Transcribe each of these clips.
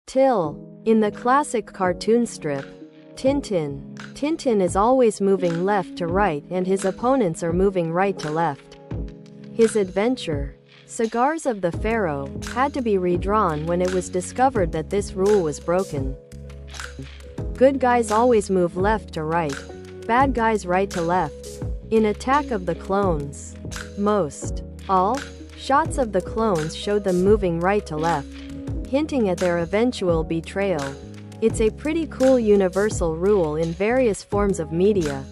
TIL. In the classic cartoon strip, Tintin. Tintin is always moving left to right and his opponents are moving right to left. His adventure, Cigars of the Pharaoh, had to be redrawn when it was discovered that this rule was broken. Good guys always move left to right, bad guys right to left. In Attack of the Clones, all shots of the clones showed them moving right to left, hinting at their eventual betrayal. It's a pretty cool universal rule in various forms of media.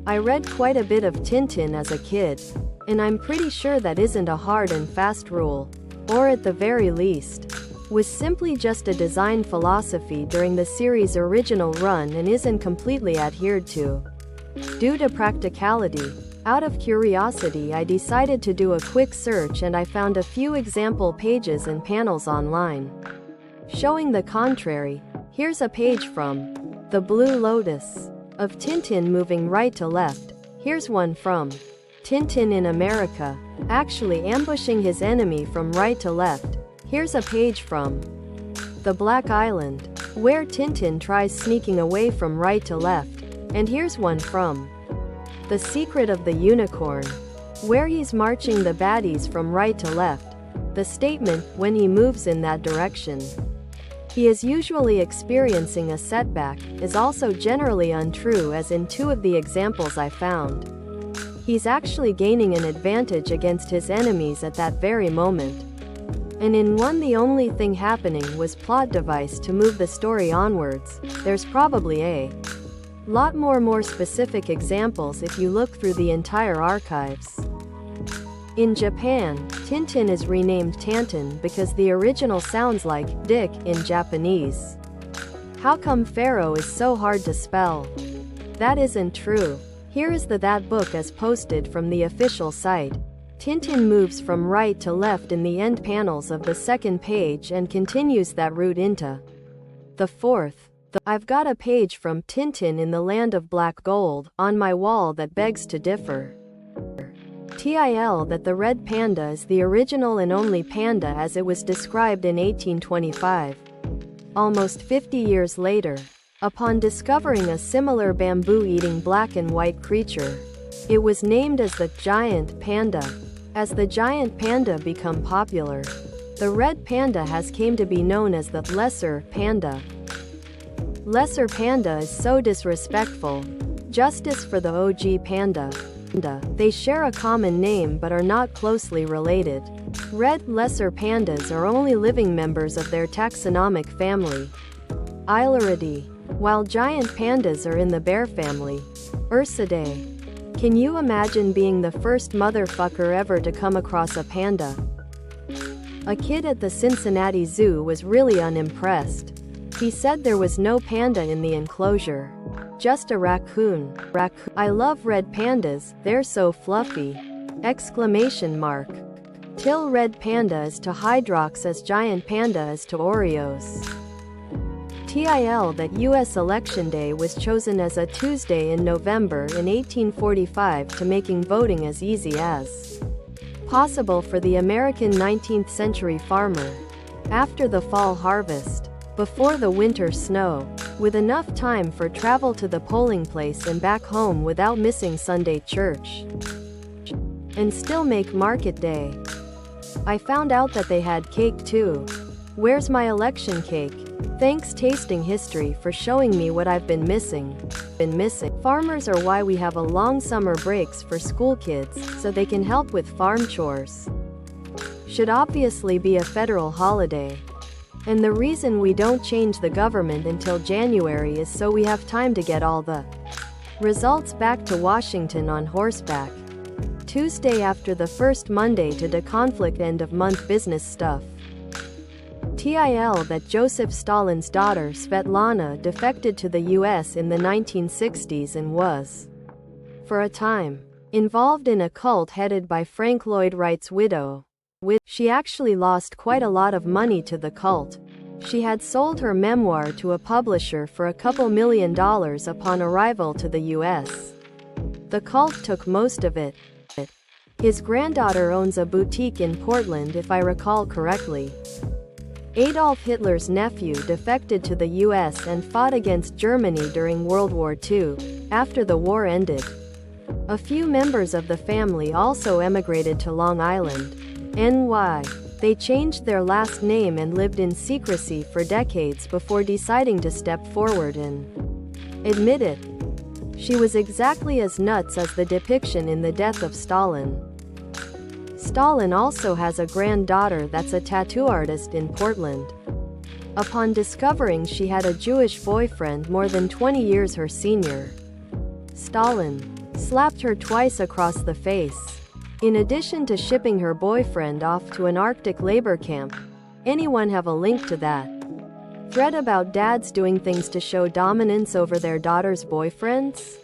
I read quite a bit of Tintin as a kid, and I'm pretty sure that isn't a hard and fast rule, or at the very least, was simply just a design philosophy during the series' original run and isn't completely adhered to. Due to practicality, out of curiosity I decided to do a quick search and I found a few example pages and panels online. Showing the contrary, here's a page from The Blue Lotus of Tintin moving right to left. Here's one from Tintin in America, actually ambushing his enemy from right to left. Here's a page from The Black Island, where Tintin tries sneaking away from right to left. And here's one from The Secret of the Unicorn, where he's marching the baddies from right to left. The statement, when he moves in that direction, he is usually experiencing a setback, is also generally untrue, as in two of the examples I found. He's actually gaining an advantage against his enemies at that very moment. And in one, the only thing happening was plot device to move the story onwards. There's probably a lot more specific examples if you look through the entire archives. In Japan, Tintin is renamed Tantin because the original sounds like dick in Japanese. How come Pharaoh is so hard to spell? That isn't true. Here is that book as posted from the official site. Tintin moves from right to left in the end panels of the second page and continues that route into the fourth. I've got a page from Tintin in the Land of Black Gold on my wall that begs to differ. TIL that the red panda is the original and only panda as it was described in 1825. Almost 50 years later, upon discovering a similar bamboo-eating black and white creature, it was named as the giant panda. As the giant panda become popular, the red panda has came to be known as the lesser panda. Lesser panda is so disrespectful. Justice for the OG panda. They share a common name but are not closely related. Red lesser pandas are only living members of their taxonomic family, Ailuridae, while giant pandas are in the bear family, Ursidae. Can you imagine being the first motherfucker ever to come across a panda? A kid at the Cincinnati Zoo was really unimpressed. He said there was no panda in the enclosure, just a raccoon. I love red pandas, they're so fluffy! Exclamation mark. TIL red panda is to Hydrox as giant panda is to Oreos. TIL that US Election Day was chosen as a Tuesday in November in 1845 to making voting as easy as possible for the American 19th century farmer. After the fall harvest, before the winter snow, with enough time for travel to the polling place and back home without missing Sunday church, and still make market day. I found out that they had cake too. Where's my election cake? Thanks Tasting History for showing me what I've been missing. Farmers are why we have a long summer breaks for school kids, so they can help with farm chores. Should obviously be a federal holiday. And the reason we don't change the government until January is so we have time to get all the results back to Washington on horseback. Tuesday after the first Monday to deconflict end of month business stuff. TIL that Joseph Stalin's daughter Svetlana defected to the US in the 1960s and was, for a time, involved in a cult headed by Frank Lloyd Wright's widow. She actually lost quite a lot of money to the cult. She had sold her memoir to a publisher for a couple $1 million upon arrival to the US. The cult took most of it. His granddaughter owns a boutique in Portland if I recall correctly. Adolf Hitler's nephew defected to the US and fought against Germany during World War II. After the war ended, a few members of the family also emigrated to Long Island, NY. They changed their last name and lived in secrecy for decades before deciding to step forward and admit it. She was exactly as nuts as the depiction in The Death of Stalin. Stalin also has a granddaughter that's a tattoo artist in Portland. Upon discovering she had a Jewish boyfriend more than 20 years her senior, Stalin slapped her twice across the face. In addition to shipping her boyfriend off to an Arctic labor camp. Anyone have a link to that thread about dads doing things to show dominance over their daughters' boyfriends?